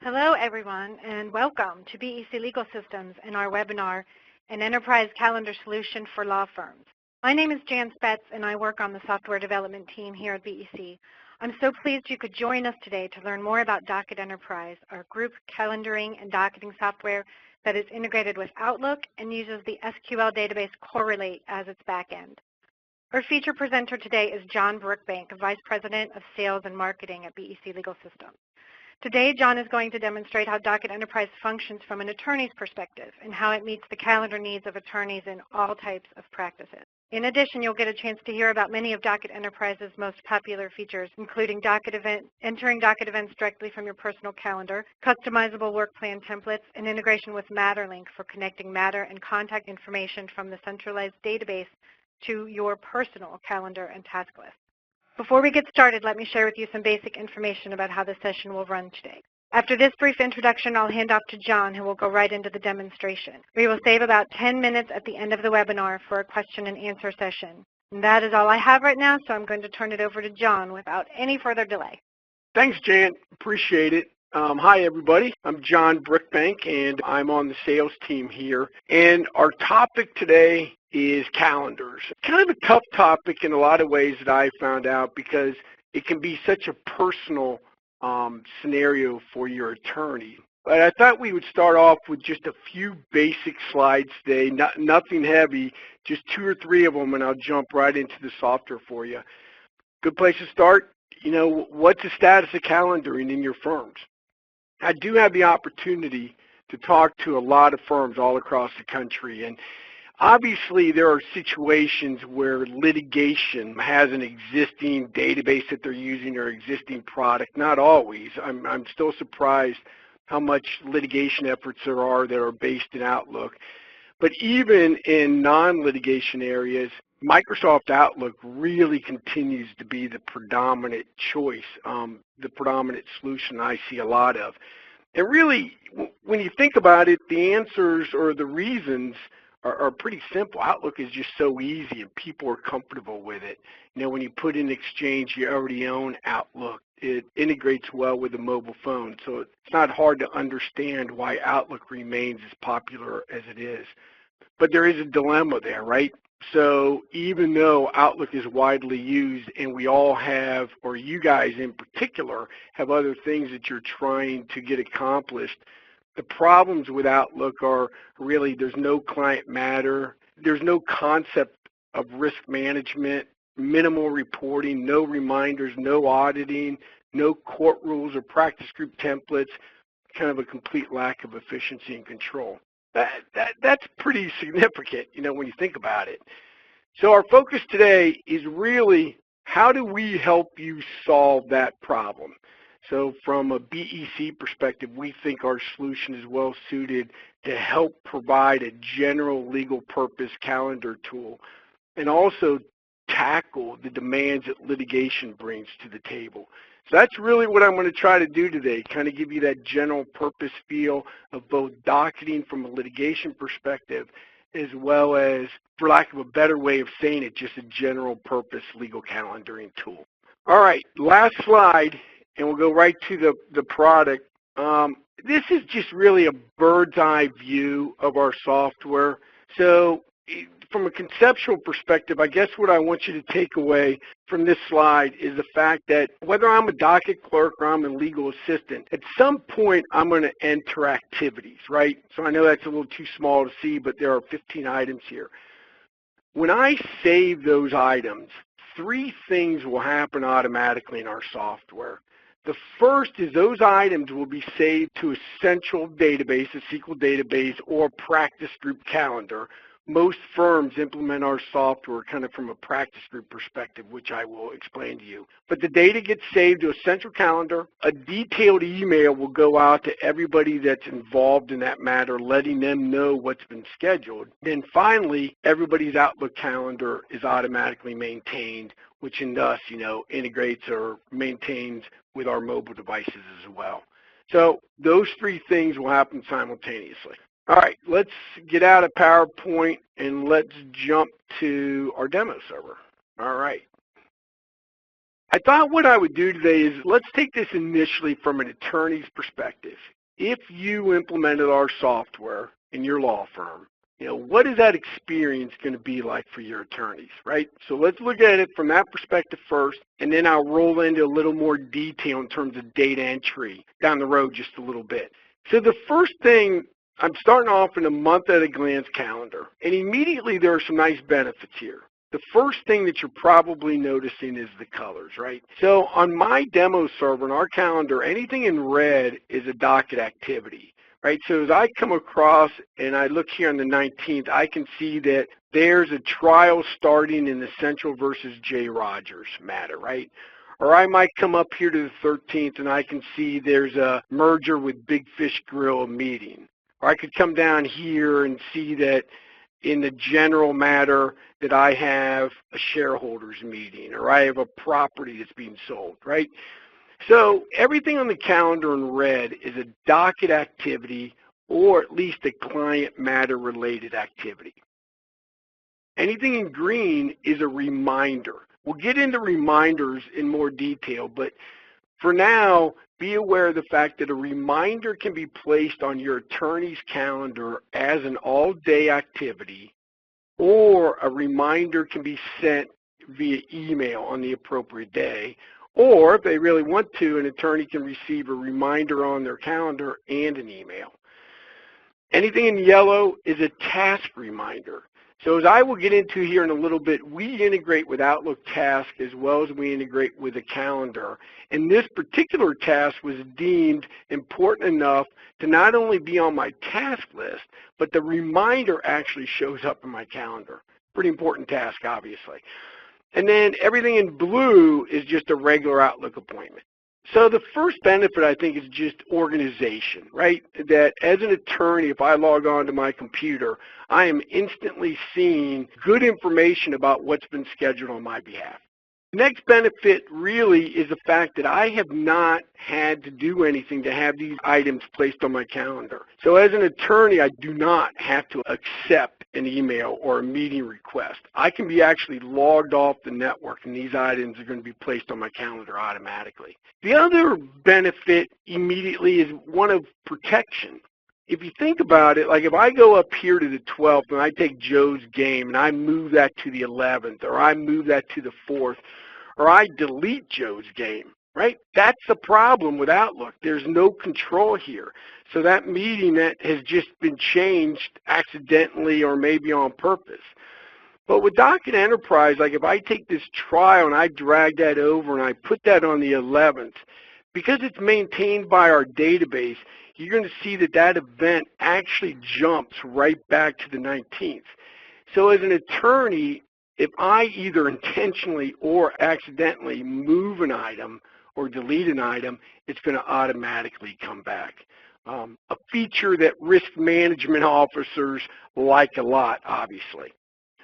Hello, everyone, and welcome to BEC Legal Systems and our webinar, An Enterprise Calendar Solution for Law Firms. My name is Jan Spetz, and I work on the software development team here at BEC. I'm so pleased you could join us today to learn more about Docket Enterprise, our group calendaring and docketing software that is integrated with Outlook and uses the SQL database Correlate as its backend. Our feature presenter today is John Brookbank, Vice President of Sales and Marketing at BEC Legal Systems. Today, John is going to demonstrate how Docket Enterprise functions from an attorney's perspective and how it meets the calendar needs of attorneys in all types of practices. In addition, you'll get a chance to hear about many of Docket Enterprise's most popular features, including entering docket events directly from your personal calendar, customizable work plan templates, and integration with Matterlink for connecting matter and contact information from the centralized database to your personal calendar and task list. Before we get started, let me share with you some basic information about how the session will run today. After this brief introduction, I'll hand off to John, who will go right into the demonstration. We will save about 10 minutes at the end of the webinar for a question and answer session. And that is all I have right now, so I'm going to turn it over to John without any further delay. Thanks, Jan. Appreciate it. Hi, everybody. I'm John Brookbank, and I'm on the sales team here. And our topic today is calendars. Kind of a tough topic in a lot of ways that I found out because it can be such a personal scenario for your attorney. But I thought we would start off with just a few basic slides today, nothing heavy, just 2 or 3 of them, and I'll jump right into the software for you. Good place to start. You know, what's the status of calendaring in your firms? I do have the opportunity to talk to a lot of firms all across the country, and obviously there are situations where litigation has an existing database that they're using or existing product. Not always. I'm still surprised how much litigation efforts there are that are based in Outlook. But even in non-litigation areas, Microsoft Outlook really continues to be the predominant choice, the predominant solution I see a lot of. And really, when you think about it, the answers or the reasons are pretty simple. Outlook is just so easy and people are comfortable with it. You know, when you put in Exchange, you already own Outlook. It integrates well with the mobile phone, so it's not hard to understand why Outlook remains as popular as it is. But there is a dilemma there, right? So even though Outlook is widely used and we all have, or you guys in particular, have other things that you're trying to get accomplished, the problems with Outlook are really there's no client matter, there's no concept of risk management, minimal reporting, no reminders, no auditing, no court rules or practice group templates, kind of a complete lack of efficiency and control. That's pretty significant, you know, when you think about it. So our focus today is really how do we help you solve that problem? So from a BEC perspective, we think our solution is well suited to help provide a general legal purpose calendar tool and also tackle the demands that litigation brings to the table. So that's really what I'm going to try to do today, kind of give you that general purpose feel of both docketing from a litigation perspective as well as, for lack of a better way of saying it, just a general purpose legal calendaring tool. All right, last slide, and we'll go right to the product. This is just really a bird's eye view of our software. So from a conceptual perspective, I guess what I want you to take away from this slide is the fact that whether I'm a docket clerk or I'm a legal assistant, at some point I'm going to enter activities, right? So I know that's a little too small to see, but there are 15 items here. When I save those items, 3 things will happen automatically in our software. The first is those items will be saved to a central database, a SQL database, or practice group calendar. Most firms implement our software kind of from a practice group perspective, which I will explain to you. But the data gets saved to a central calendar. A detailed email will go out to everybody that's involved in that matter, letting them know what's been scheduled. Then finally, everybody's Outlook calendar is automatically maintained, which in us, you know, integrates or maintains with our mobile devices as well. So those 3 things will happen simultaneously. All right, let's get out of PowerPoint and let's jump to our demo server. All right. I thought what I would do today is let's take this initially from an attorney's perspective. If you implemented our software in your law firm, what is that experience going to be like for your attorneys, right? So let's look at it from that perspective first, and then I'll roll into a little more detail in terms of data entry down the road just a little bit. So the first thing, I'm starting off in a month at a glance calendar, and immediately there are some nice benefits here. The first thing that you're probably noticing is the colors, right? So on my demo server, in our calendar, anything in red is a docket activity, right? So as I come across and I look here on the 19th, I can see that there's a trial starting in the Central versus J. Rogers matter, right? Or I might come up here to the 13th and I can see there's a merger with Big Fish Grill meeting. Or I could come down here and see that in the general matter that I have a shareholders meeting or I have a property that's being sold, right? So everything on the calendar in red is a docket activity or at least a client matter related activity. Anything in green is a reminder. We'll get into reminders in more detail, but for now, be aware of the fact that a reminder can be placed on your attorney's calendar as an all-day activity, or a reminder can be sent via email on the appropriate day, or if they really want to, an attorney can receive a reminder on their calendar and an email. Anything in yellow is a task reminder. So as I will get into here in a little bit, we integrate with Outlook Task as well as we integrate with a calendar. And this particular task was deemed important enough to not only be on my task list, but the reminder actually shows up in my calendar. Pretty important task, obviously. And then everything in blue is just a regular Outlook appointment. So the first benefit, I think, is just organization, right? That as an attorney, if I log on to my computer, I am instantly seeing good information about what's been scheduled on my behalf. The next benefit really is the fact that I have not had to do anything to have these items placed on my calendar. So as an attorney, I do not have to accept an email or a meeting request. I can be actually logged off the network and these items are going to be placed on my calendar automatically. The other benefit immediately is one of protection. If you think about it, like if I go up here to the 12th and I take Joe's game and I move that to the 11th or I move that to the 4th or I delete Joe's game, right? That's the problem with Outlook. There's no control here. So that meeting that has just been changed accidentally or maybe on purpose. But with Docket Enterprise, like if I take this trial and I drag that over and I put that on the 11th, because it's maintained by our database, you're going to see that that event actually jumps right back to the 19th. So as an attorney, if I either intentionally or accidentally move an item or delete an item, it's going to automatically come back. A feature that risk management officers like a lot, obviously.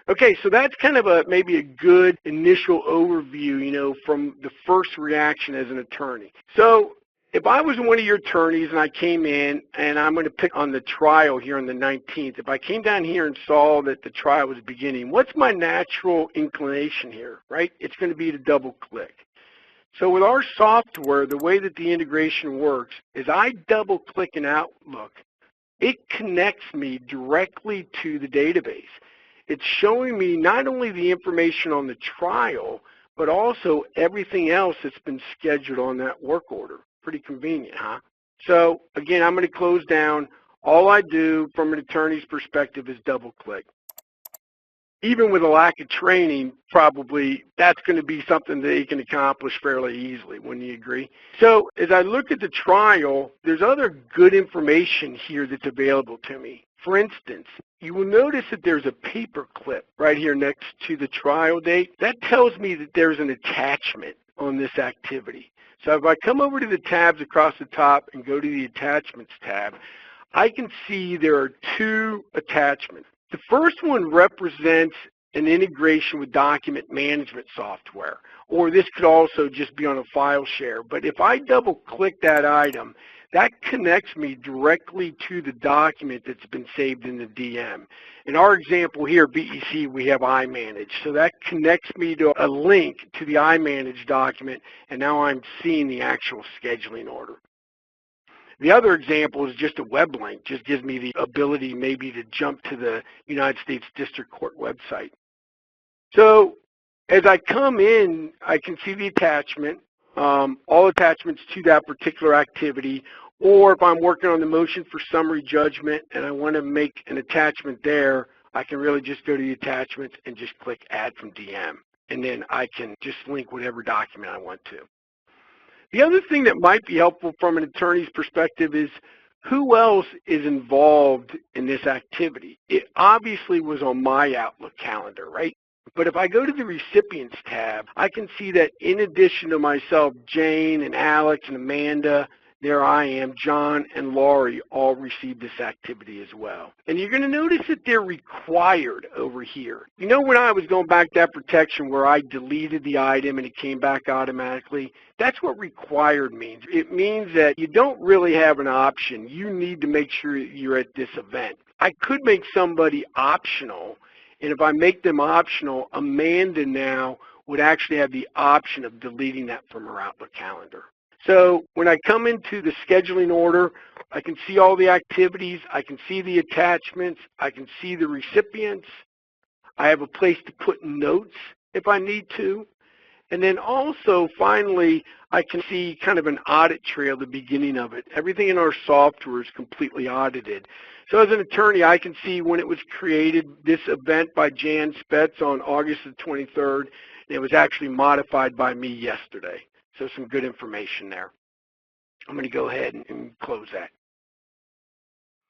Okay, so that's kind of maybe a good initial overview, from the first reaction as an attorney. So if I was one of your attorneys and I came in, and I'm going to pick on the trial here on the 19th, if I came down here and saw that the trial was beginning, what's my natural inclination here, right? It's going to be to double click. So with our software, the way that the integration works is I double click in Outlook. It connects me directly to the database. It's showing me not only the information on the trial, but also everything else that's been scheduled on that work order. Pretty convenient, huh? So again, I'm going to close down. All I do from an attorney's perspective is double click. Even with a lack of training, probably that's going to be something that you can accomplish fairly easily. Wouldn't you agree? So as I look at the trial, there's other good information here that's available to me. For instance, you will notice that there's a paper clip right here next to the trial date. That tells me that there's an attachment on this activity. So if I come over to the tabs across the top and go to the Attachments tab, I can see there are two attachments. The first one represents an integration with document management software, or this could also just be on a file share. But if I double click that item, that connects me directly to the document that's been saved in the DM. In our example here, BEC, we have iManage. So that connects me to a link to the iManage document, and now I'm seeing the actual scheduling order. The other example is just a web link, just gives me the ability maybe to jump to the United States District Court website. So as I come in, I can see the attachment, all attachments to that particular activity, or if I'm working on the motion for summary judgment and I want to make an attachment there, I can really just go to the attachments and just click Add from DM, and then I can just link whatever document I want to. The other thing that might be helpful from an attorney's perspective is who else is involved in this activity. It obviously was on my Outlook calendar, right? But if I go to the Recipients tab, I can see that in addition to myself, Jane and Alex and Amanda, there I am, John and Laurie all received this activity as well. And you're going to notice that they're required over here. You know, when I was going back to that protection where I deleted the item and it came back automatically, that's what required means. It means that you don't really have an option. You need to make sure you're at this event. I could make somebody optional, and if I make them optional, Amanda now would actually have the option of deleting that from her Outlook calendar. So when I come into the scheduling order, I can see all the activities, I can see the attachments, I can see the recipients, I have a place to put notes if I need to, and then also finally I can see kind of an audit trail at the beginning of it. Everything in our software is completely audited. So as an attorney, I can see when it was created, this event by Jan Spetz on August the 23rd, and it was actually modified by me yesterday. So some good information there. I'm going to go ahead and close that.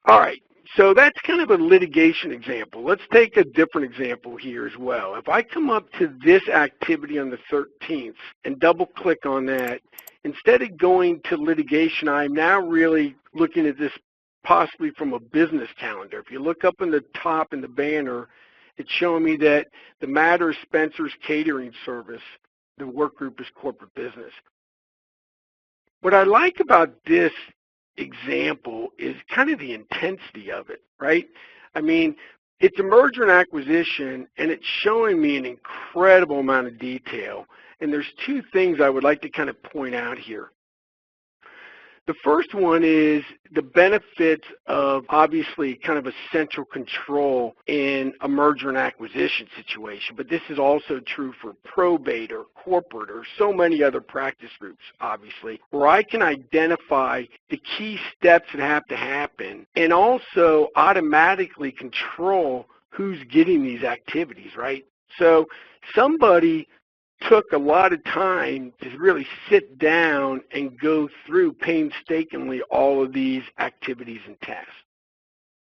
All right, so that's kind of a litigation example. Let's take a different example here as well. If I come up to this activity on the 13th and double click on that, instead of going to litigation, I'm now really looking at this possibly from a business calendar. If you look up in the top in the banner, it's showing me that the matter is Spencer's Catering Service. The work group is corporate business. What I like about this example is kind of the intensity of it, right? I mean, it's a merger and acquisition, and it's showing me an incredible amount of detail. And there's two things I would like to kind of point out here. The first one is the benefits of obviously kind of a central control in a merger and acquisition situation, but this is also true for probate or corporate or so many other practice groups, obviously, where I can identify the key steps that have to happen and also automatically control who's getting these activities, right? So somebody took a lot of time to really sit down and go through painstakingly all of these activities and tasks.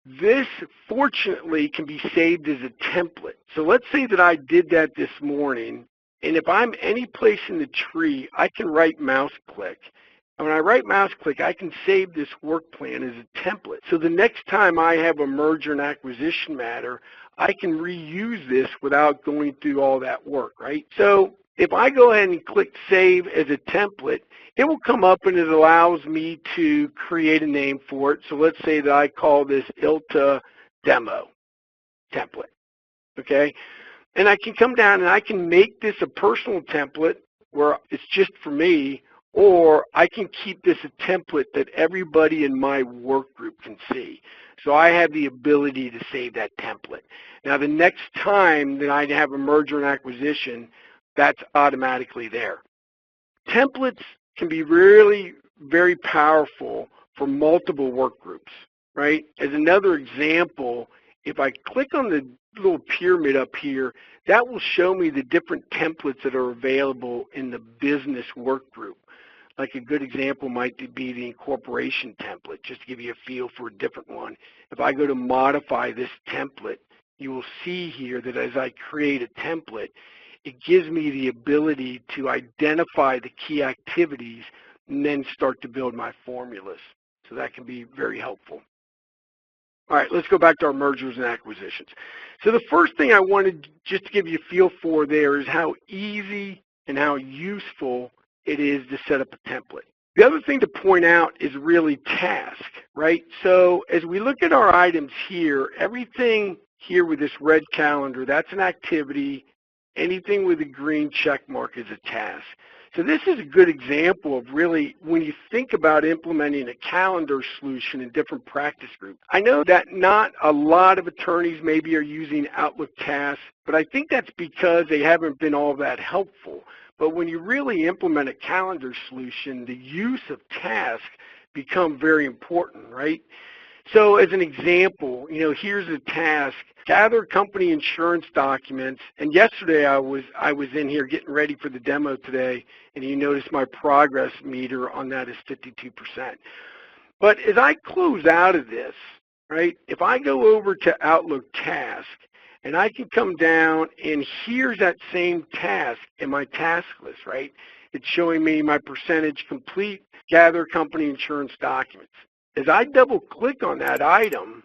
This, fortunately, can be saved as a template. So let's say that I did that this morning, and if I'm any place in the tree, I can right mouse click. And when I right mouse click, I can save this work plan as a template. So the next time I have a merger and acquisition matter, I can reuse this without going through all that work, right? So if I go ahead and click Save as a template, it will come up and it allows me to create a name for it. So let's say that I call this ILTA Demo template, okay? And I can come down and I can make this a personal template where it's just for me, or I can keep this a template that everybody in my work group can see. So I have the ability to save that template. Now the next time that I have a merger and acquisition, that's automatically there. Templates can be really very powerful for multiple work groups, right? As another example, if I click on the little pyramid up here, that will show me the different templates that are available in the business work group. Like a good example might be the incorporation template, just to give you a feel for a different one. If I go to modify this template, you will see here that as I create a template, it gives me the ability to identify the key activities and then start to build my formulas. So that can be very helpful. All right, let's go back to our mergers and acquisitions. So the first thing I wanted just to give you a feel for there is how easy and how useful it is to set up a template. The other thing to point out is really task, right? So as we look at our items here, everything here with this red calendar, that's an activity. Anything with a green check mark is a task. So this is a good example of really when you think about implementing a calendar solution in different practice groups. I know that not a lot of attorneys maybe are using Outlook tasks, but I think that's because they haven't been all that helpful. But when you really implement a calendar solution, the use of tasks become very important, right? So as an example, here's a task: gather company insurance documents. And yesterday I was in here getting ready for the demo today, and you notice my progress meter on that is 52%. But as I close out of this, right, if I go over to Outlook task, and I can come down, and here's that same task in my task list, right? It's showing me my percentage complete, gather company insurance documents. As I double click on that item,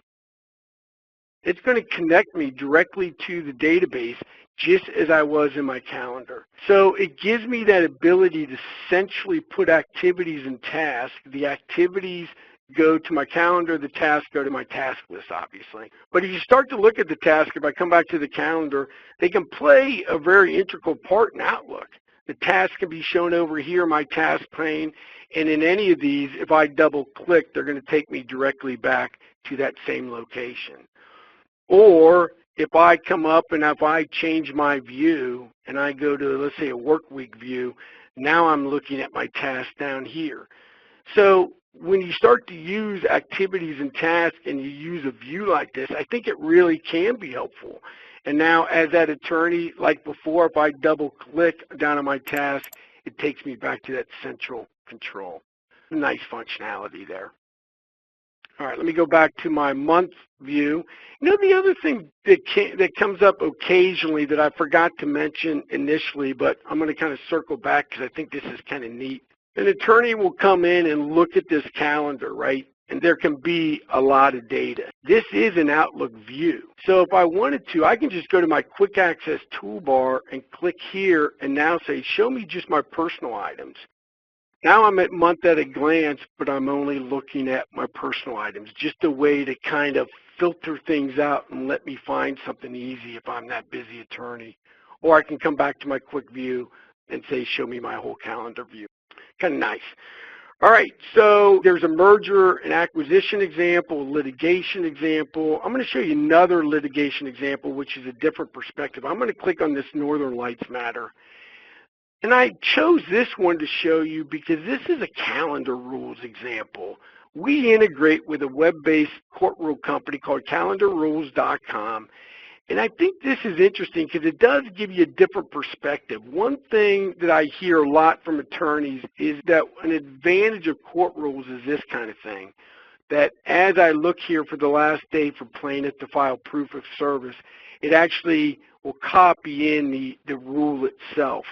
it's going to connect me directly to the database just as I was in my calendar. So it gives me that ability to essentially put activities in tasks. The activities go to my calendar, the tasks go to my task list, obviously. But if you start to look at the task, if I come back to the calendar, they can play a very integral part in Outlook. The task can be shown over here, my task pane, and in any of these, if I double click, they're going to take me directly back to that same location. Or if I come up and if I change my view and I go to, let's say, a work week view, now I'm looking at my task down here. So when you start to use activities and tasks and you use a view like this, I think it really can be helpful. And now as that attorney, like before, if I double click down on my task, it takes me back to that central control. Nice functionality there. All right, let me go back to my month view. The other thing that comes up occasionally that I forgot to mention initially, but I'm going to kind of circle back because I think this is kind of neat. An attorney will come in and look at this calendar, right? And there can be a lot of data. This is an Outlook view. So if I wanted to, I can just go to my quick access toolbar and click here and now say, show me just my personal items. Now I'm at month at a glance, but I'm only looking at my personal items, just a way to kind of filter things out and let me find something easy if I'm that busy attorney. Or I can come back to my quick view and say, show me my whole calendar view. Kind of nice. All right, so there's a merger and acquisition example, litigation example. I'm going to show you another litigation example, which is a different perspective. I'm going to click on this Northern Lights matter. And I chose this one to show you because this is a calendar rules example. We integrate with a web-based court rule company called calendarrules.com. And I think this is interesting because it does give you a different perspective. One thing that I hear a lot from attorneys is that an advantage of court rules is this kind of thing, that as I look here for the last day for plaintiff to file proof of service, it actually will copy in the rule itself.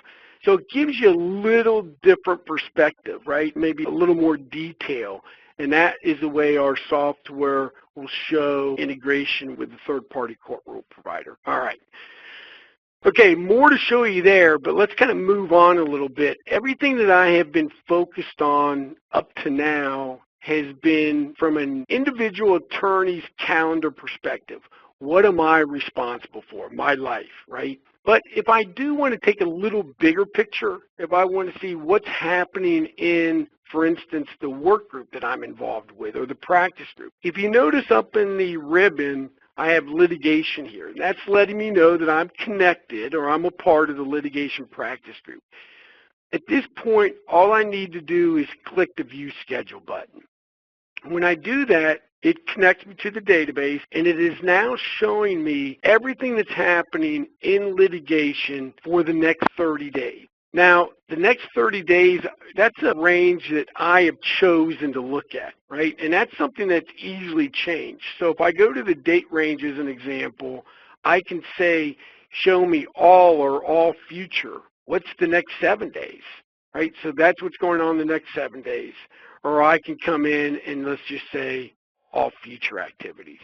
So it gives you a little different perspective, right? Maybe a little more detail. And that is the way our software will show integration with the third-party court rule provider. All right. Okay, more to show you there, but let's kind of move on a little bit. Everything that I have been focused on up to now has been from an individual attorney's calendar perspective. What am I responsible for? My life, right? But if I do want to take a little bigger picture, if I want to see what's happening in, for instance, the work group that I'm involved with or the practice group, if you notice up in the ribbon, I have litigation here. And that's letting me know that I'm connected or I'm a part of the litigation practice group. At this point, all I need to do is click the View Schedule button. When I do that, it connects me to the database, and it is now showing me everything that's happening in litigation for the next 30 days. Now, the next 30 days, that's a range that I have chosen to look at, right? And that's something that's easily changed. So if I go to the date range as an example, I can say, show me all or all future. What's the next 7 days, right? So that's what's going on the next 7 days. Or I can come in and let's just say all future activities.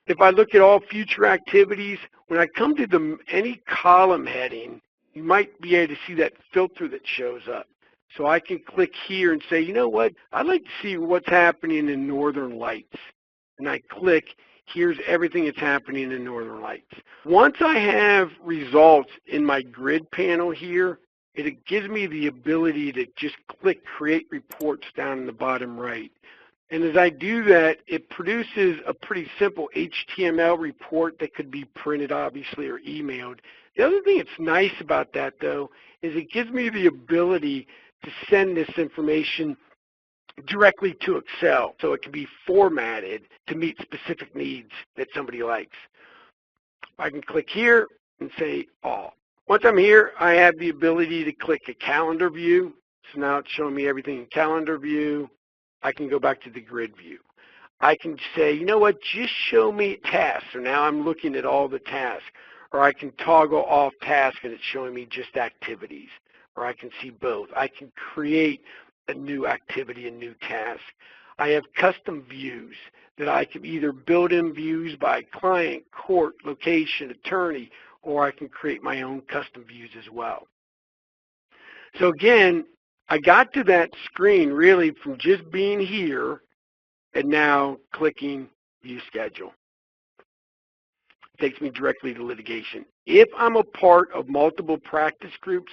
If I look at all future activities, when I come to any column heading, you might be able to see that filter that shows up. So I can click here and say, you know what, I'd like to see what's happening in Northern Lights. And I click, here's everything that's happening in Northern Lights. Once I have results in my grid panel here, it gives me the ability to just click Create Reports down in the bottom right. And as I do that, it produces a pretty simple HTML report that could be printed, obviously, or emailed. The other thing that's nice about that, though, is it gives me the ability to send this information directly to Excel, so it can be formatted to meet specific needs that somebody likes. I can click here and say All. Once I'm here, I have the ability to click a calendar view. So now it's showing me everything in calendar view. I can go back to the grid view. I can say, you know what, just show me tasks. So now I'm looking at all the tasks. Or I can toggle off tasks and it's showing me just activities. Or I can see both. I can create a new activity, a new task. I have custom views that I can either build in views by client, court, location, attorney, or I can create my own custom views as well. So again, I got to that screen really from just being here and now clicking View Schedule. It takes me directly to litigation. If I'm a part of multiple practice groups,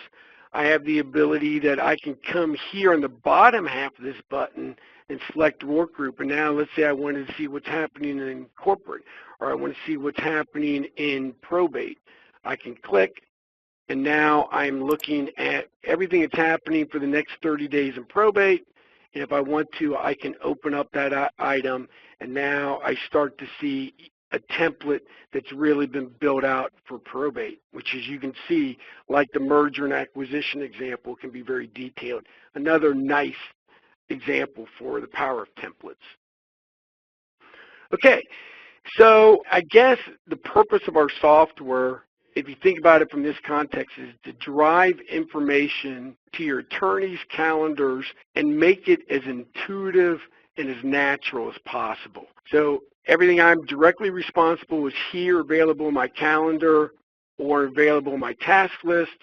I have the ability that I can come here on the bottom half of this button and select work group. And now let's say I wanted to see what's happening in corporate, or I want to see what's happening in probate. I can click, and now I'm looking at everything that's happening for the next 30 days in probate. And if I want to, I can open up that item, and now I start to see a template that's really been built out for probate, which, as you can see, like the merger and acquisition example, can be very detailed. Another nice example for the power of templates. Okay, so I guess the purpose of our software, if you think about it from this context, is to drive information to your attorney's calendars and make it as intuitive and as natural as possible. So everything I'm directly responsible is here, available in my calendar or available in my task list.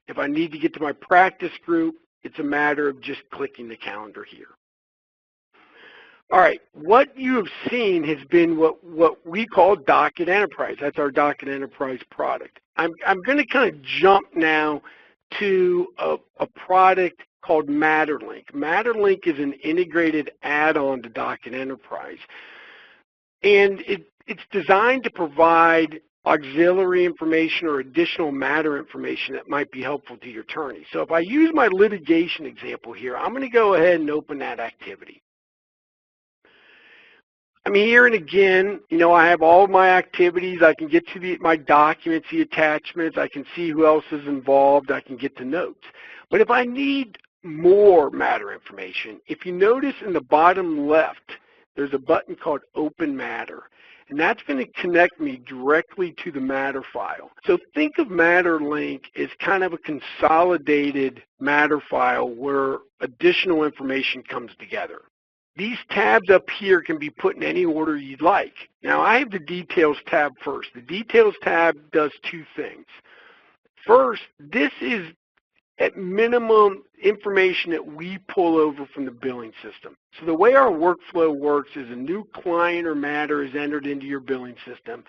If I need to get to my practice group, it's a matter of just clicking the calendar here. All right, what you have seen has been what we call Docket Enterprise. That's our Docket Enterprise product. I'm going to kind of jump now to a product called Matterlink. Matterlink is an integrated add-on to Docket Enterprise. And it's designed to provide auxiliary information or additional matter information that might be helpful to your attorney. So if I use my litigation example here, I'm going to go ahead and open that activity. I'm here, and again, you know, I have all of my activities. I can get to my documents, the attachments. I can see who else is involved. I can get to notes. But if I need more matter information, if you notice in the bottom left, there's a button called Open Matter, and that's going to connect me directly to the matter file. So think of Matterlink as kind of a consolidated matter file where additional information comes together. These tabs up here can be put in any order you'd like. Now, I have the Details tab first. The Details tab does two things. First, this is at minimum information that we pull over from the billing system. So the way our workflow works is a new client or matter is entered into your billing system.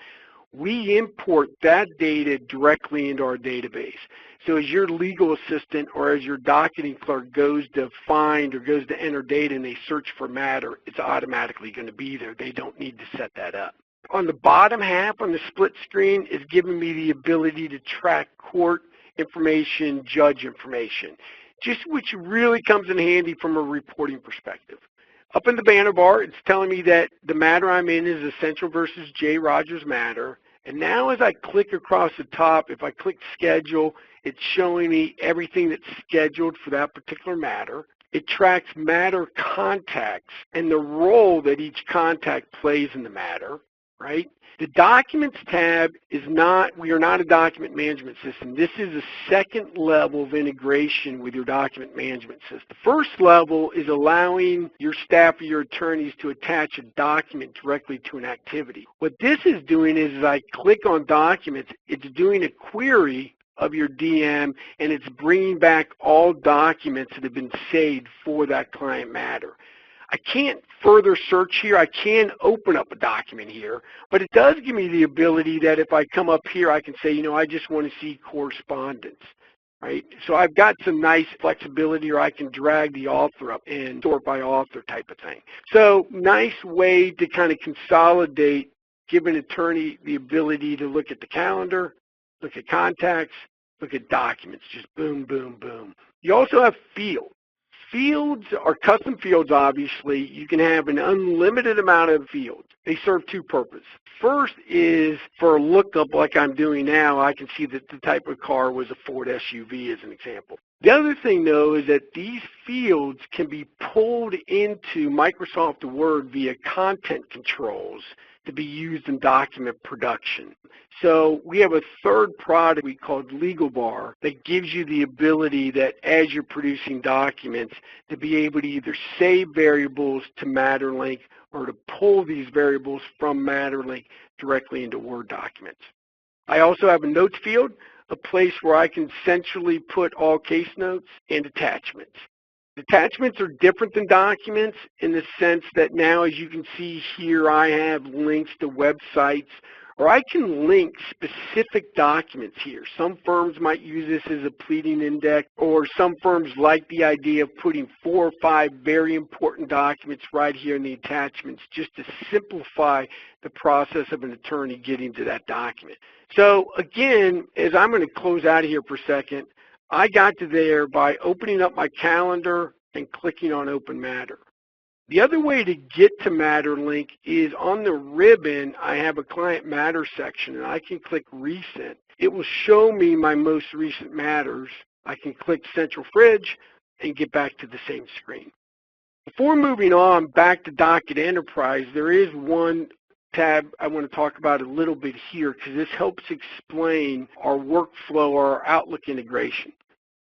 We import that data directly into our database. So as your legal assistant or as your docketing clerk goes to find or goes to enter data and they search for matter, it's automatically going to be there. They don't need to set that up. On the bottom half on the split screen is giving me the ability to track court information, judge information, just which really comes in handy from a reporting perspective. Up in the banner bar, it's telling me that the matter I'm in is Essential versus J. Rogers matter. And now as I click across the top, if I click Schedule, it's showing me everything that's scheduled for that particular matter. It tracks matter contacts and the role that each contact plays in the matter, right? The Documents tab is not, we are not a document management system. This is a second level of integration with your document management system. The first level is allowing your staff or your attorneys to attach a document directly to an activity. What this is doing is as I click on Documents, it's doing a query of your DM, and it's bringing back all documents that have been saved for that client matter. I can't further search here. I can open up a document here, but it does give me the ability that if I come up here, I can say, I just want to see correspondence, right? So I've got some nice flexibility, or I can drag the author up and sort by author type of thing. So nice way to kind of consolidate, give an attorney the ability to look at the calendar, look at contacts, look at documents, just boom, boom, boom. You also have fields. Fields are custom fields, obviously. You can have an unlimited amount of fields. They serve two purposes. First is for a lookup like I'm doing now. I can see that the type of car was a Ford SUV as an example. The other thing, though, is that these fields can be pulled into Microsoft Word via content controls to be used in document production. So we have a third product we call Legal Bar that gives you the ability that as you're producing documents to be able to either save variables to MatterLink or to pull these variables from MatterLink directly into Word documents. I also have a notes field, a place where I can centrally put all case notes and attachments. Attachments are different than documents in the sense that now, as you can see here, I have links to websites, or I can link specific documents here. Some firms might use this as a pleading index, or some firms like the idea of putting 4 or 5 very important documents right here in the attachments just to simplify the process of an attorney getting to that document. So again, as I'm going to close out of here for a second, I got to there by opening up my calendar and clicking on Open Matter. The other way to get to MatterLink is on the ribbon, I have a Client Matter section, and I can click Recent. It will show me my most recent matters. I can click Central Fridge and get back to the same screen. Before moving on back to Docket Enterprise, there is one tab I want to talk about a little bit here because this helps explain our workflow or our Outlook integration.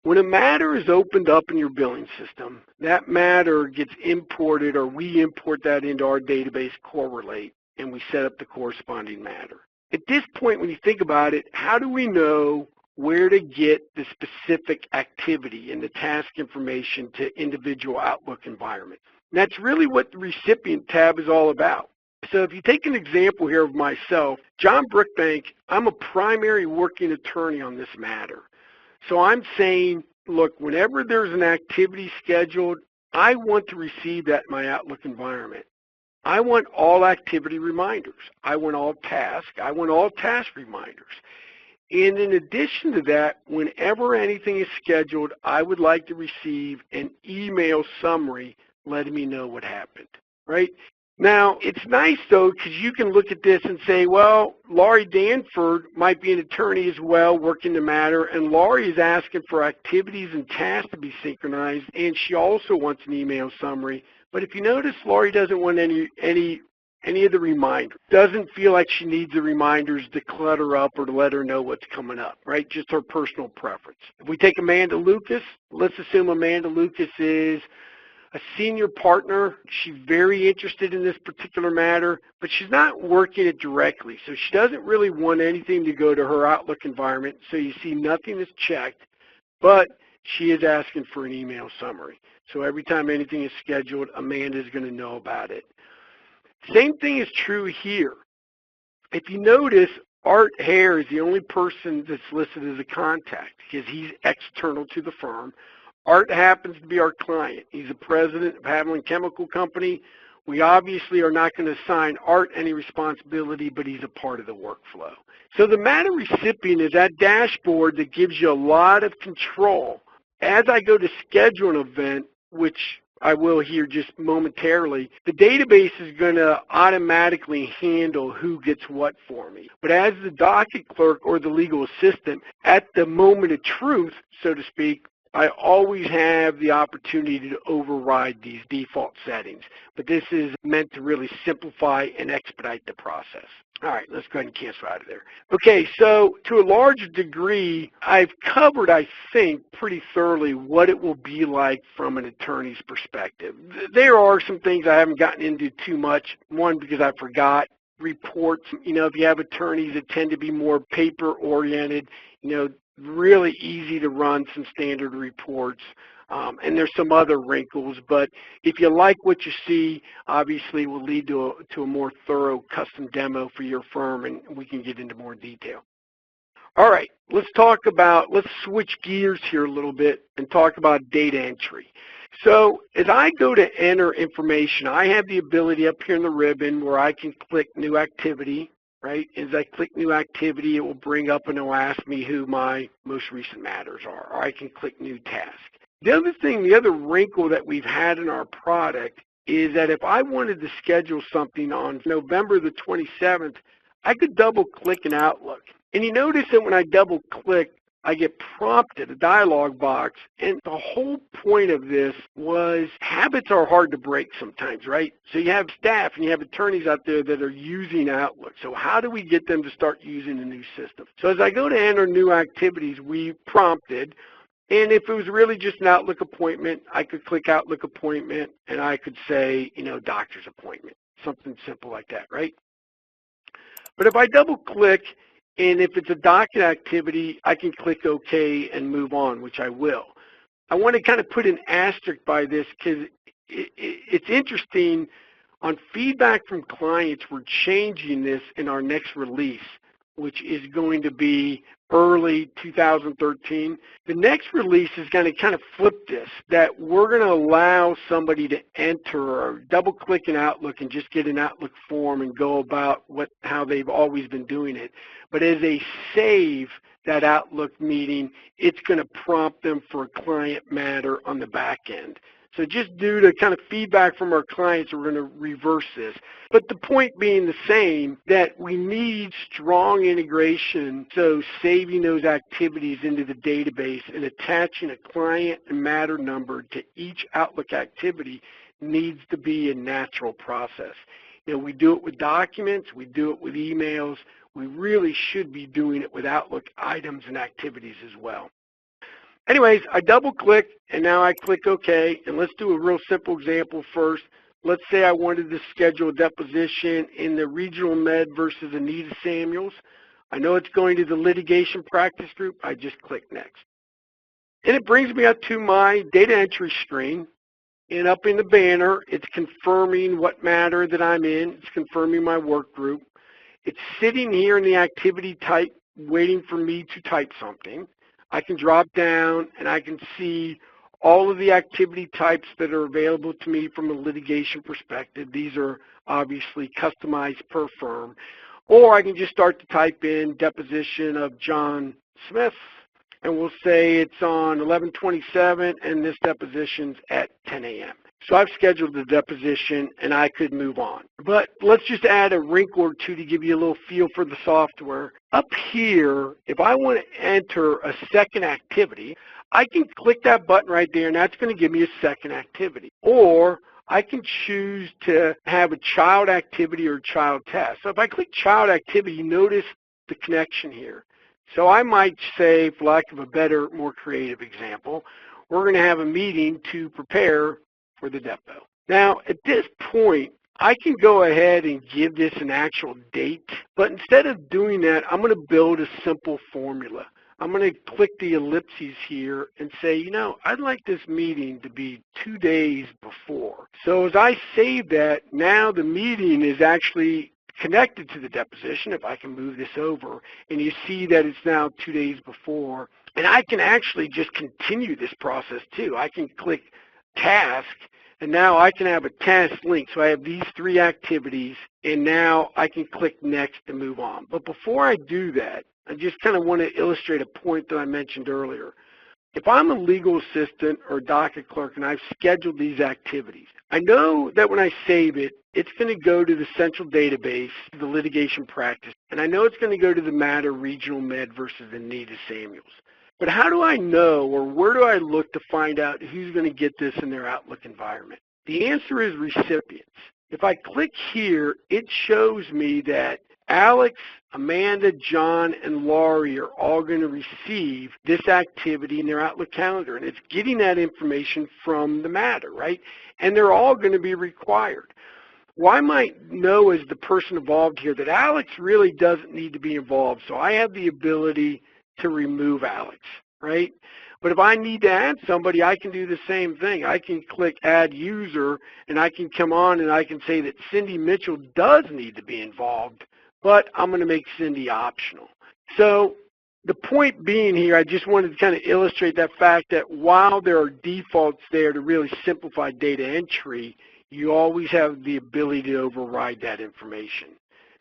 When a matter is opened up in your billing system, that matter gets imported, or we import that into our database Correlate, and we set up the corresponding matter. At this point, when you think about it, how do we know where to get the specific activity and the task information to individual Outlook environments? And that's really what the recipient tab is all about. So if you take an example here of myself, John Brickbank, I'm a primary working attorney on this matter. So I'm saying, look, whenever there's an activity scheduled, I want to receive that in my Outlook environment. I want all activity reminders. I want all tasks. I want all task reminders. And in addition to that, whenever anything is scheduled, I would like to receive an email summary letting me know what happened, right? Now, it's nice, though, because you can look at this and say, well, Laurie Danford might be an attorney as well, working the matter, and Laurie is asking for activities and tasks to be synchronized, and she also wants an email summary. But if you notice, Laurie doesn't want any of the reminders. Doesn't feel like she needs the reminders to clutter up or to let her know what's coming up, right? Just her personal preference. If we take Amanda Lucas, let's assume Amanda Lucas is a senior partner. She's very interested in this particular matter, but she's not working it directly. So she doesn't really want anything to go to her Outlook environment. So you see nothing is checked, but she is asking for an email summary. So every time anything is scheduled, Amanda is going to know about it. Same thing is true here. If you notice, Art Hare is the only person that's listed as a contact because he's external to the firm. Art happens to be our client. He's the president of Haviland Chemical Company. We obviously are not going to assign Art any responsibility, but he's a part of the workflow. So the matter recipient is that dashboard that gives you a lot of control. As I go to schedule an event, which I will here just momentarily, the database is going to automatically handle who gets what for me. But as the docket clerk or the legal assistant, at the moment of truth, so to speak, I always have the opportunity to override these default settings, but this is meant to really simplify and expedite the process. All right, let's go ahead and cancel out of there. Okay, so to a large degree, I've covered, I think, pretty thoroughly what it will be like from an attorney's perspective. There are some things I haven't gotten into too much. One, because I forgot. Reports, if you have attorneys that tend to be more paper-oriented, really easy to run some standard reports. And there's some other wrinkles, but if you like what you see, obviously we'll lead to a more thorough custom demo for your firm, and we can get into more detail. All right, let's switch gears here a little bit and talk about data entry. So as I go to enter information, I have the ability up here in the ribbon where I can click New Activity, right? As I click New Activity, it will bring up and it will ask me who my most recent matters are, or I can click New Task. The other wrinkle that we've had in our product is that if I wanted to schedule something on November the 27th, I could double click in Outlook. And you notice that when I double click, I get prompted, a dialog box, and the whole point of this was habits are hard to break sometimes, right? So you have staff and you have attorneys out there that are using Outlook. So how do we get them to start using the new system? So as I go to enter new activities, we prompted, and if it was really just an Outlook appointment, I could click Outlook appointment and I could say, doctor's appointment, something simple like that, right? But if I double click, and if it's a docket activity, I can click OK and move on, which I will. I want to kind of put an asterisk by this because it's interesting. On feedback from clients, we're changing this in our next release, which is going to be early 2013. The next release is going to kind of flip this, that we're going to allow somebody to enter or double click in Outlook and just get an Outlook form and go about how they've always been doing it. But as they save that Outlook meeting, it's going to prompt them for a client matter on the back end. So just due to kind of feedback from our clients, we're going to reverse this. But the point being the same, that we need strong integration, so saving those activities into the database and attaching a client and matter number to each Outlook activity needs to be a natural process. We do it with documents, we do it with emails, we really should be doing it with Outlook items and activities as well. Anyways, I double click and now I click OK, and let's do a real simple example first. Let's say I wanted to schedule a deposition in the Regional Med versus Anita Samuels. I know it's going to the litigation practice group. I just click Next. And it brings me up to my data entry screen, and up in the banner, it's confirming what matter that I'm in. It's confirming my work group. It's sitting here in the activity type, waiting for me to type something. I can drop down and I can see all of the activity types that are available to me from a litigation perspective. These are obviously customized per firm. Or I can just start to type in deposition of John Smith, and we'll say it's on 11/27 and this deposition's at 10 a.m. So I've scheduled the deposition and I could move on. But let's just add a wrinkle or two to give you a little feel for the software. Up here, if I want to enter a second activity, I can click that button right there and that's going to give me a second activity. Or I can choose to have a child activity or child task. So if I click child activity, notice the connection here. So I might say, for lack of a better, more creative example, we're going to have a meeting to prepare for the depo. Now, at this point, I can go ahead and give this an actual date, but instead of doing that, I'm going to build a simple formula. I'm going to click the ellipses here and say, I'd like this meeting to be 2 days before. So as I save that, now the meeting is actually connected to the deposition, if I can move this over, and you see that it's now 2 days before. And I can actually just continue this process too. I can click task, and now I can have a task link. So I have these 3 activities, and now I can click next to move on. But before I do that, I just kind of want to illustrate a point that I mentioned earlier. If I'm a legal assistant or docket clerk and I've scheduled these activities, I know that when I save it, it's going to go to the central database, the litigation practice, and I know it's going to go to the matter Regional Med versus Anita Samuels. But how do I know, or where do I look to find out who's going to get this in their Outlook environment? The answer is recipients. If I click here, it shows me that Alex, Amanda, John, and Laurie are all going to receive this activity in their Outlook calendar, and it's getting that information from the matter, right? And they're all going to be required. Well, I might know as the person involved here that Alex really doesn't need to be involved, so I have the ability to remove Alex, right? But if I need to add somebody, I can do the same thing. I can click Add User, and I can come on and I can say that Cindy Mitchell does need to be involved, but I'm going to make Cindy optional. So the point being here, I just wanted to kind of illustrate that fact that while there are defaults there to really simplify data entry, you always have the ability to override that information.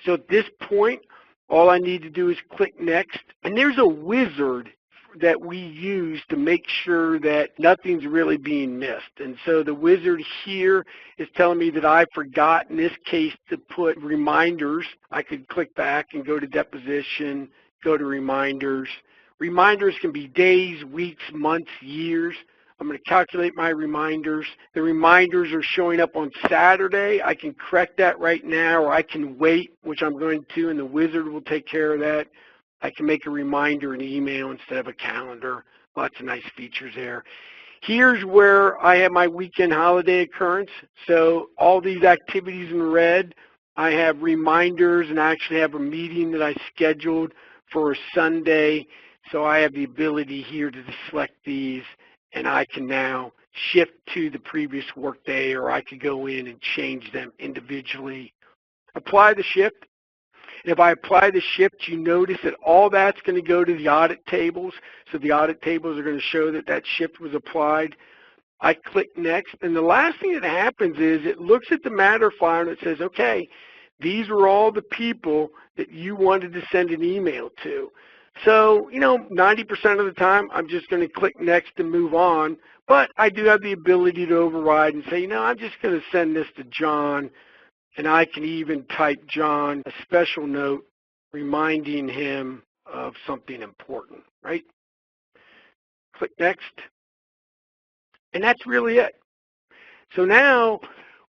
So at this point, all I need to do is click Next, and there's a wizard that we use to make sure that nothing's really being missed. And so the wizard here is telling me that I forgot, in this case, to put reminders. I could click back and go to Deposition, go to Reminders. Reminders can be days, weeks, months, years. I'm going to calculate my reminders. The reminders are showing up on Saturday. I can correct that right now, or I can wait, which I'm going to, and the wizard will take care of that. I can make a reminder in email instead of a calendar. Lots of nice features there. Here's where I have my weekend holiday occurrence. So all these activities in red, I have reminders, and I actually have a meeting that I scheduled for a Sunday. So I have the ability here to select these, and I can now shift to the previous workday, or I could go in and change them individually. Apply the shift. And if I apply the shift, you notice that all that's going to go to the audit tables. So the audit tables are going to show that that shift was applied. I click Next, and the last thing that happens is it looks at the matter file and it says, okay, these are all the people that you wanted to send an email to. So, 90% of the time, I'm just going to click Next and move on. But I do have the ability to override and say, I'm just going to send this to John. And I can even type John a special note reminding him of something important, right? Click Next. And that's really it. So now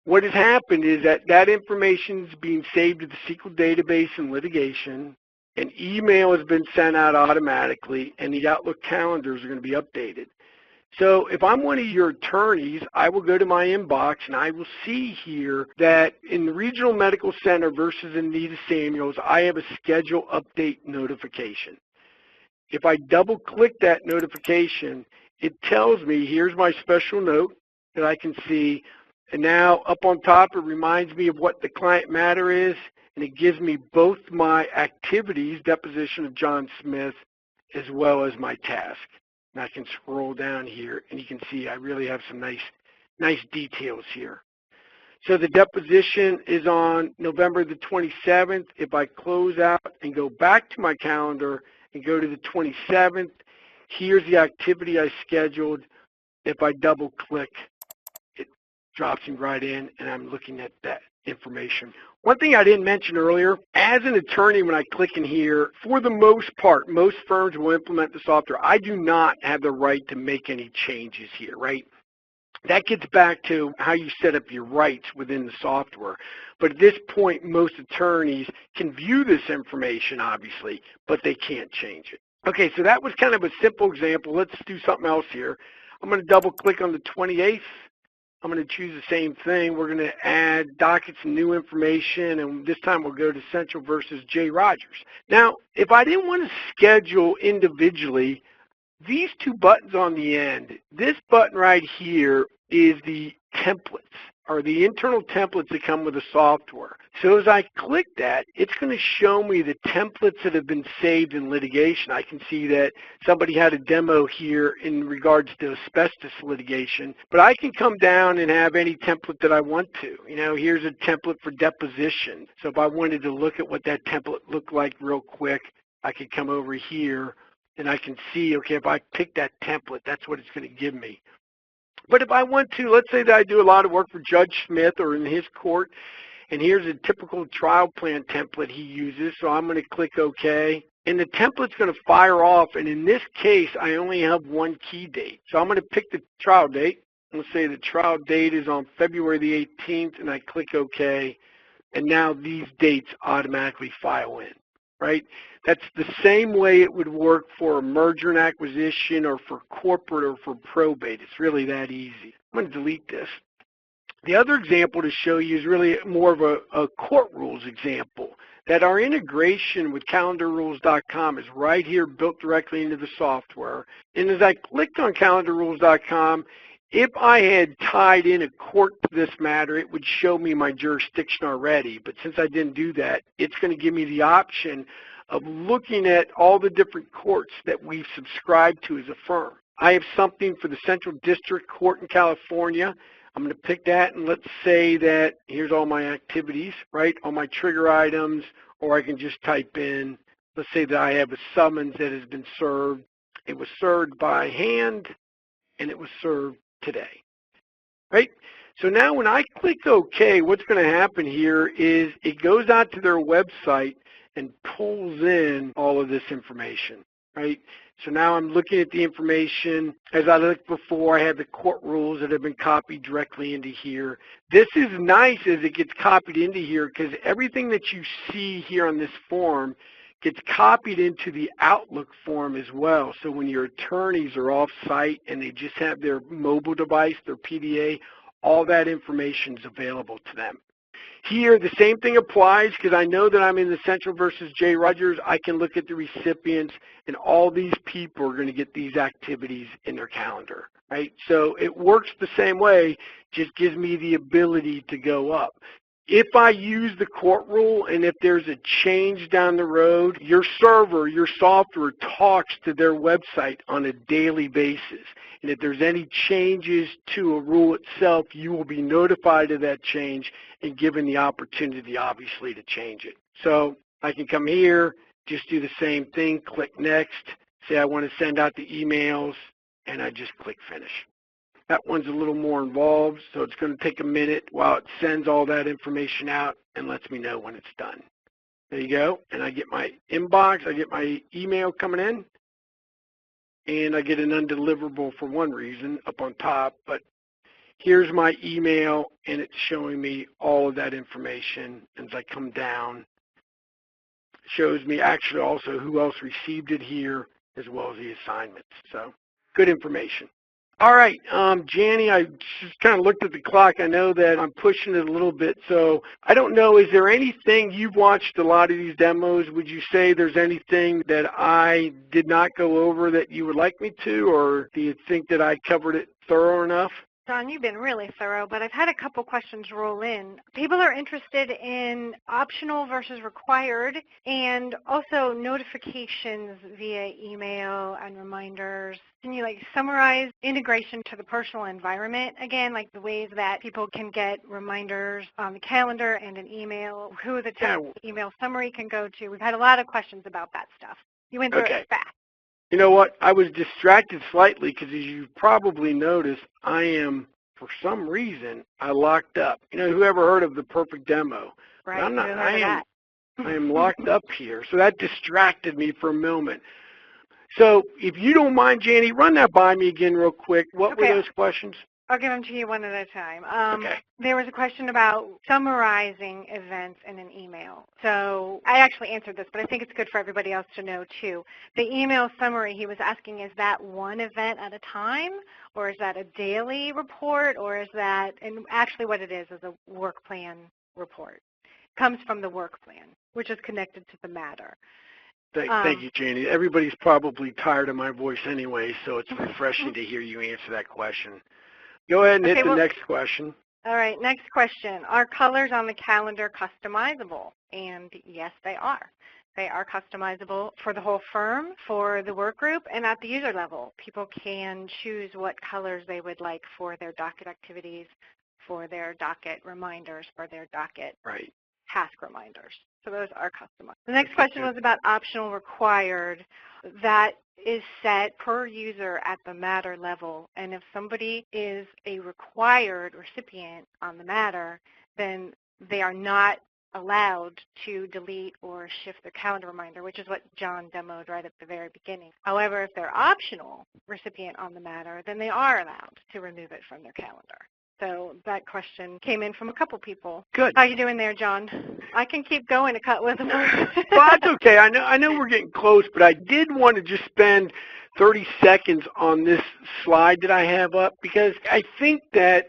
what has happened is that that information is being saved to the SQL database in litigation. An email has been sent out automatically, and the Outlook calendars are going to be updated. So if I'm one of your attorneys, I will go to my inbox and I will see here that in the Regional Medical Center versus Anita Samuels, I have a schedule update notification. If I double click that notification, it tells me here's my special note that I can see, and now up on top it reminds me of what the client matter is, and it gives me both my activities, deposition of John Smith, as well as my task. And I can scroll down here, and you can see I really have some nice details here. So the deposition is on November the 27th. If I close out and go back to my calendar and go to the 27th, here's the activity I scheduled. If I double click, it drops me right in, and I'm looking at that information. One thing I didn't mention earlier, as an attorney, when I click in here, for the most part, most firms will implement the software. I do not have the right to make any changes here, right? That gets back to how you set up your rights within the software. But at this point, most attorneys can view this information, obviously, but they can't change it. Okay, so that was kind of a simple example. Let's do something else here. I'm going to double click on the 28th. I'm going to choose the same thing. We're going to add dockets and new information, and this time we'll go to Central versus J. Rogers. Now, if I didn't want to schedule individually, these two buttons on the end, this button right here is the templates, or the internal templates that come with the software. So as I click that, it's going to show me the templates that have been saved in litigation. I can see that somebody had a demo here in regards to asbestos litigation, but I can come down and have any template that I want to. Here's a template for deposition. So if I wanted to look at what that template looked like real quick, I could come over here and I can see, okay, if I pick that template, that's what it's going to give me. But if I want to, let's say that I do a lot of work for Judge Smith or in his court, and here's a typical trial plan template he uses, so I'm going to click OK. And the template's going to fire off, and in this case, I only have one key date. So I'm going to pick the trial date. Let's say the trial date is on February the 18th, and I click OK, and now these dates automatically file in, right? That's the same way it would work for a merger and acquisition or for corporate or for probate. It's really that easy. I'm going to delete this. The other example to show you is really more of a court rules example. that our integration with calendarrules.com is right here built directly into the software. And as I clicked on calendarrules.com, if I had tied in a court to this matter, it would show me my jurisdiction already. But since I didn't do that, it's going to give me the option of looking at all the different courts that we've subscribed to as a firm. I have something for the Central District Court in California. I'm going to pick that, and let's say that here's all my activities, right, all my trigger items, or I can just type in, let's say that I have a summons that has been served. It was served by hand, and it was served today, right? So now when I click OK, what's going to happen here is it goes out to their website and pulls in all of this information, right? So now I'm looking at the information. As I looked before, I have the court rules that have been copied directly into here. This is nice as it gets copied into here because everything that you see here on this form gets copied into the Outlook form as well. So when your attorneys are off-site and they just have their mobile device, their PDA, all that information is available to them. Here, the same thing applies because I know that I'm in the Central versus J. Rogers. I can look at the recipients, and all these people are going to get these activities in their calendar, right? So it works the same way, just gives me the ability to go up. If I use the court rule and if there's a change down the road, your server, your software talks to their website on a daily basis. And if there's any changes to a rule itself, you will be notified of that change and given the opportunity, obviously, to change it. So I can come here, just do the same thing, click next, say I want to send out the emails, and I just click finish. That one's a little more involved, so it's going to take a minute while it sends all that information out and lets me know when it's done. There you go. And I get my inbox, I get my email coming in, and I get an undeliverable for one reason up on top, but here's my email, and it's showing me all of that information. As I come down, it shows me actually also who else received it here, as well as the assignments. So good information. All right, Janny, I just kind of looked at the clock. I know that I'm pushing it a little bit, so I don't know, is there anything, you've watched a lot of these demos, would you say there's anything that I did not go over that you would like me to, or do you think that I covered it thorough enough? John, you've been really thorough, but I've had a couple questions roll in. People are interested in optional versus required, and also notifications via email and reminders. Can you summarize integration to the personal environment again, like the ways that people can get reminders on the calendar and an email, who the email summary can go to? We've had a lot of questions about that stuff. You went through it fast. You know what? I was distracted slightly because, as you probably noticed, I am, for some reason, I locked up. You know, whoever heard of the perfect demo? Right. I'm not. I am locked up here. So that distracted me for a moment. So if you don't mind, Janie, run that by me again real quick. What were those questions? I'll give them to you one at a time. Okay. There was a question about summarizing events in an email. So I actually answered this, but I think it's good for everybody else to know too. The email summary, he was asking, is that one event at a time, or is that a daily report, or is that, and actually what it is a work plan report. It comes from the work plan, which is connected to the matter. Thank you, Janie. Everybody's probably tired of my voice anyway, so it's refreshing to hear you answer that question. Go ahead and hit the next question. All right, next question. Are colors on the calendar customizable? And yes, they are. They are customizable for the whole firm, for the work group, and at the user level. People can choose what colors they would like for their docket activities, for their docket reminders, for their docket task reminders. So those are customized. The next question was about optional required. That is set per user at the matter level, and if somebody is a required recipient on the matter, then they are not allowed to delete or shift their calendar reminder, which is what John demoed right at the very beginning. However, if they're optional recipient on the matter, then they are allowed to remove it from their calendar. So that question came in from a couple people. Good. How you doing there, John? I can keep going to cut with more. Well, that's okay. I know we're getting close, but I did want to just spend 30 seconds on this slide that I have up because I think that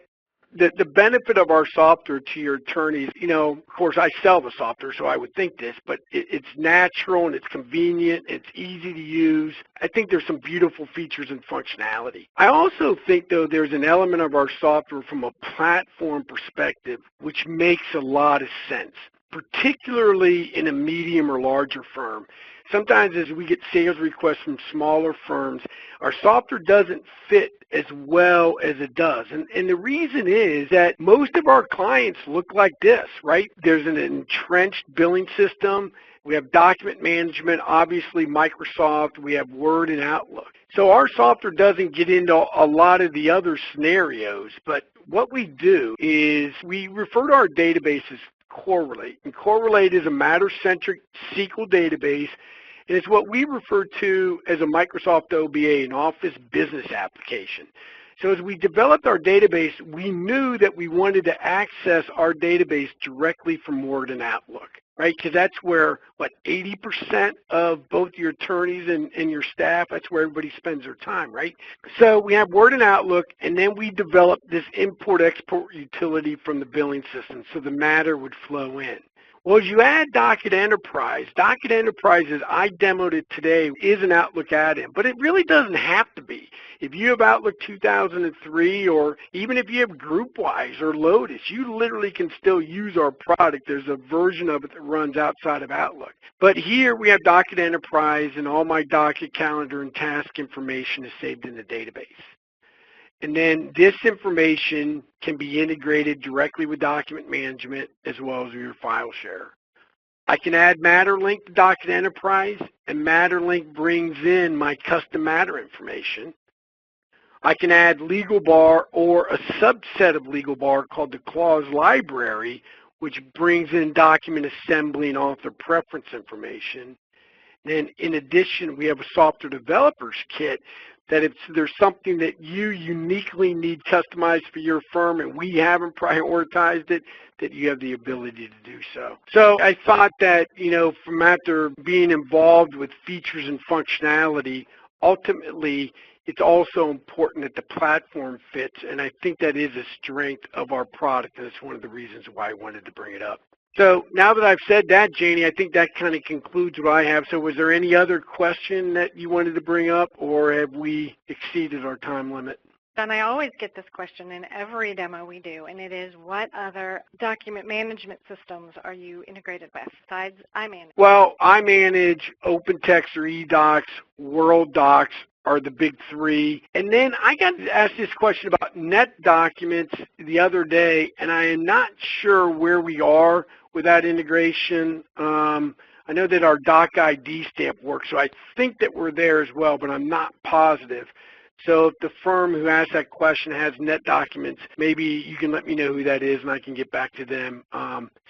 the benefit of our software to your attorneys, of course I sell the software, so I would think this, but it's natural and it's convenient, it's easy to use. I think there's some beautiful features and functionality. I also think, though, there's an element of our software from a platform perspective which makes a lot of sense, particularly in a medium or larger firm. Sometimes as we get sales requests from smaller firms, our software doesn't fit as well as it does. And the reason is that most of our clients look like this, right? There's an entrenched billing system. We have document management, obviously Microsoft. We have Word and Outlook. So our software doesn't get into a lot of the other scenarios, but what we do is we refer to our database as Correlate. And Correlate is a matter-centric SQL database. And it's what we refer to as a Microsoft OBA, an Office Business Application. So as we developed our database, we knew that we wanted to access our database directly from Word and Outlook, right? Because that's where, 80% of both your attorneys and your staff, that's where everybody spends their time, right? So we have Word and Outlook, and then we developed this import-export utility from the billing system so the matter would flow in. Well, as you add Docket Enterprise, Docket Enterprise, as I demoed it today, is an Outlook add-in, but it really doesn't have to be. If you have Outlook 2003, or even if you have GroupWise or Lotus, you literally can still use our product. There's a version of it that runs outside of Outlook. But here we have Docket Enterprise, and all my Docket calendar and task information is saved in the database. And then this information can be integrated directly with document management as well as your file share. I can add MatterLink to Docket Enterprise, and MatterLink brings in my custom matter information. I can add LegalBar or a subset of LegalBar called the clause library, which brings in document assembly and author preference information. Then in addition, we have a software developers kit that if there's something that you uniquely need customized for your firm and we haven't prioritized it, that you have the ability to do so. So I thought that, from after being involved with features and functionality, ultimately it's also important that the platform fits, and I think that is a strength of our product, and it's one of the reasons why I wanted to bring it up. So now that I've said that, Janie, I think that kind of concludes what I have. So was there any other question that you wanted to bring up, or have we exceeded our time limit? And I always get this question in every demo we do, and it is, what other document management systems are you integrated with besides iManage? Well, iManage, OpenText or eDocs, WorldDocs are the big three. And then I got asked this question about NetDocuments the other day, and I am not sure where we are with that integration. I know that our Doc ID stamp works, so I think that we're there as well, but I'm not positive. So if the firm who asked that question has NetDocuments, maybe you can let me know who that is and I can get back to them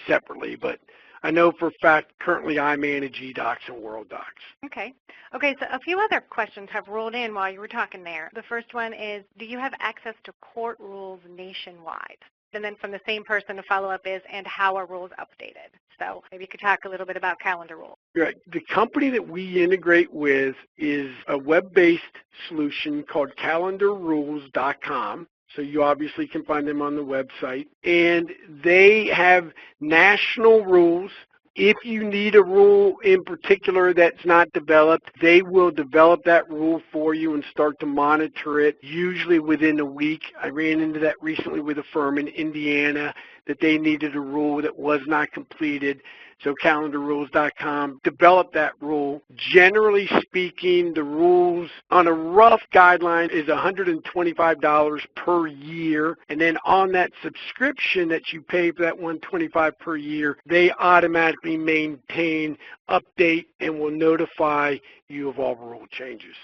separately. But I know for a fact currently I manage eDocs and WorldDocs. Okay, so a few other questions have rolled in while you were talking there. The first one is, do you have access to court rules nationwide? And then from the same person, the follow-up is, and how are rules updated? So maybe you could talk a little bit about calendar rules. Right. The company that we integrate with is a web-based solution called calendarrules.com. So you obviously can find them on the website. And they have national rules. If you need a rule in particular that's not developed, they will develop that rule for you and start to monitor it, usually within a week. I ran into that recently with a firm in Indiana that they needed a rule that was not completed. So calendarrules.com developed that rule. Generally speaking, the rules on a rough guideline is $125 per year. And then on that subscription that you pay for that $125 per year, they automatically maintain, update, and will notify you of all rule changes.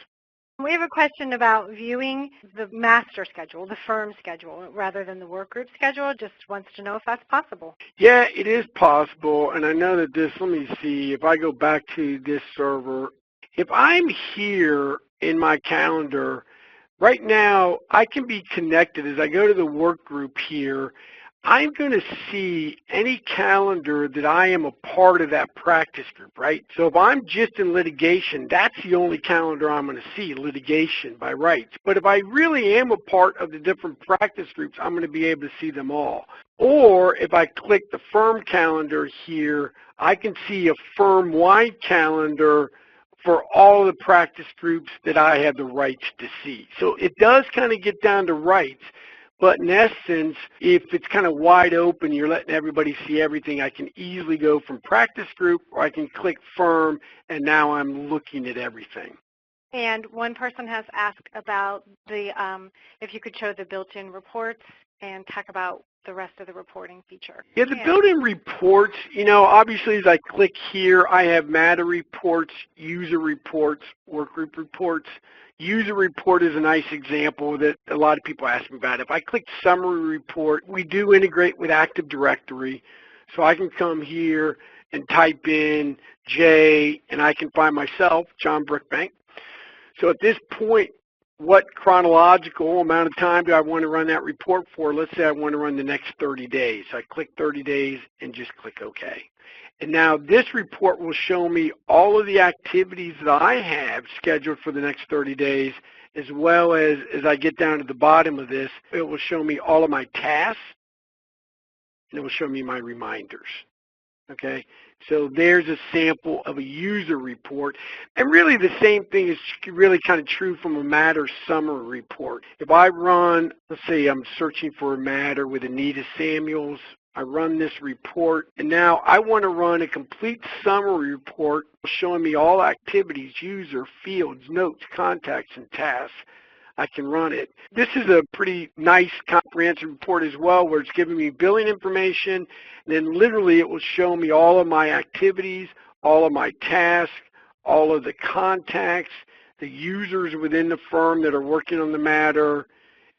We have a question about viewing the master schedule, the firm schedule, rather than the work group schedule. Just wants to know if that's possible. Yeah, it is possible. And I know that this, let me see, if I go back to this server, if I'm here in my calendar, right now I can be connected. As I go to the work group here, I'm going to see any calendar that I am a part of that practice group, right? So if I'm just in litigation, that's the only calendar I'm going to see, litigation by rights. But if I really am a part of the different practice groups, I'm going to be able to see them all. Or if I click the firm calendar here, I can see a firm-wide calendar for all the practice groups that I have the rights to see. So it does kind of get down to rights. But in essence, if it's kind of wide open, you're letting everybody see everything, I can easily go from practice group, or I can click firm, and now I'm looking at everything. And one person has asked about the if you could show the built-in reports and talk about the rest of the reporting feature. Yeah, the built-in reports, obviously as I click here, I have matter reports, user reports, workgroup reports. User report is a nice example that a lot of people ask me about. If I click summary report, we do integrate with Active Directory. So I can come here and type in J, and I can find myself, John Brookbank. So at this point, what chronological amount of time do I want to run that report for? Let's say I want to run the next 30 days. So I click 30 days and just click OK. And now this report will show me all of the activities that I have scheduled for the next 30 days, as well as I get down to the bottom of this, it will show me all of my tasks, and it will show me my reminders. Okay, so there's a sample of a user report, and really the same thing is really kind of true from a matter summary report. If I run, let's say I'm searching for a matter with Anita Samuels, I run this report, and now I want to run a complete summary report showing me all activities, user, fields, notes, contacts, and tasks. I can run it. This is a pretty nice comprehensive report as well, where it's giving me billing information, and then literally it will show me all of my activities, all of my tasks, all of the contacts, the users within the firm that are working on the matter,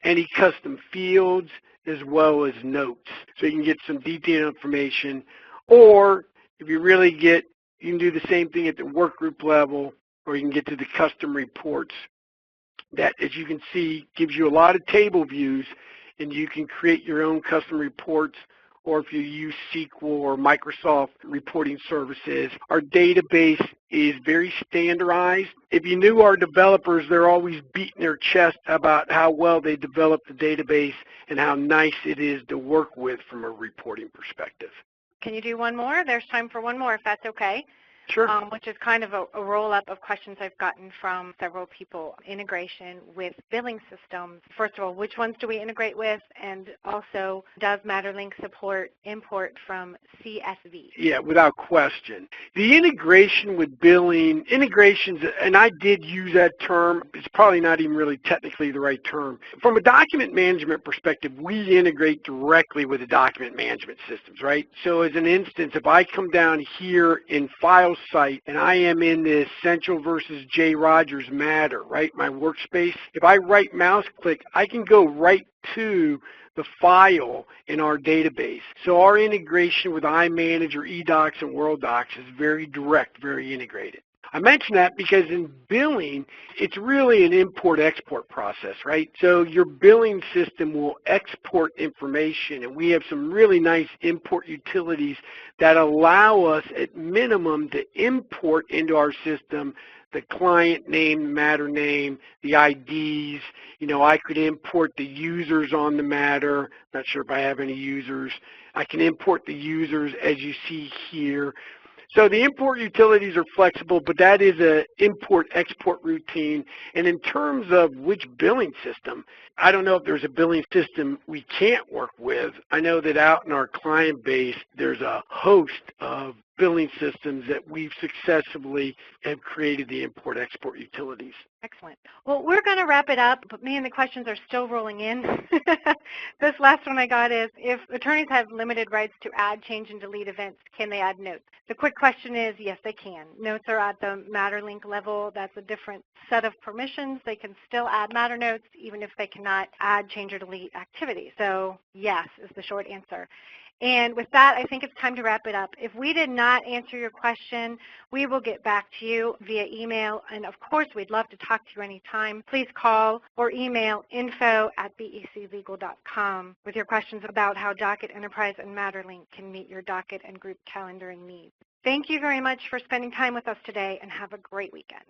any custom fields, as well as notes. So you can get some detailed information. Or if you really you can do the same thing at the workgroup level, or you can get to the custom reports. That, as you can see, gives you a lot of table views, and you can create your own custom reports, or if you use SQL or Microsoft reporting services. Our database is very standardized. If you knew our developers, they're always beating their chest about how well they develop the database and how nice it is to work with from a reporting perspective. Can you do one more? There's time for one more, if that's okay. Sure. Which is kind of a roll-up of questions I've gotten from several people. Integration with billing systems. First of all, which ones do we integrate with? And also, does MatterLink support import from CSV? Yeah, without question. The integration with billing, integrations, and I did use that term, it's probably not even really technically the right term. From a document management perspective, we integrate directly with the document management systems, right? So as an instance, if I come down here in File Site and I am in the Central versus J. Rogers matter, right, my workspace, if I right mouse click, I can go right to the file in our database. So our integration with iManager, eDocs, and WorldDocs is very direct, very integrated. I mention that because in billing, it's really an import-export process, right? So your billing system will export information, and we have some really nice import utilities that allow us at minimum to import into our system the client name, the matter name, the IDs. I could import the users on the matter. Not sure if I have any users. I can import the users as you see here. So the import utilities are flexible, but that is an import-export routine. And in terms of which billing system, I don't know if there's a billing system we can't work with. I know that out in our client base, there's a host of billing systems that we've successfully have created the import-export utilities. Excellent. Well, we're going to wrap it up, but man, the questions are still rolling in. This last one I got is, if attorneys have limited rights to add, change, and delete events, can they add notes? The quick question is, yes, they can. Notes are at the MatterLink level. That's a different set of permissions. They can still add matter notes, even if they cannot add, change, or delete activities. So yes is the short answer. And with that, I think it's time to wrap it up. If we did not answer your question, we will get back to you via email. And of course, we'd love to talk to you anytime. Please call or email info@beclegal.com with your questions about how Docket Enterprise and Matterlink can meet your docket and group calendaring needs. Thank you very much for spending time with us today, and have a great weekend.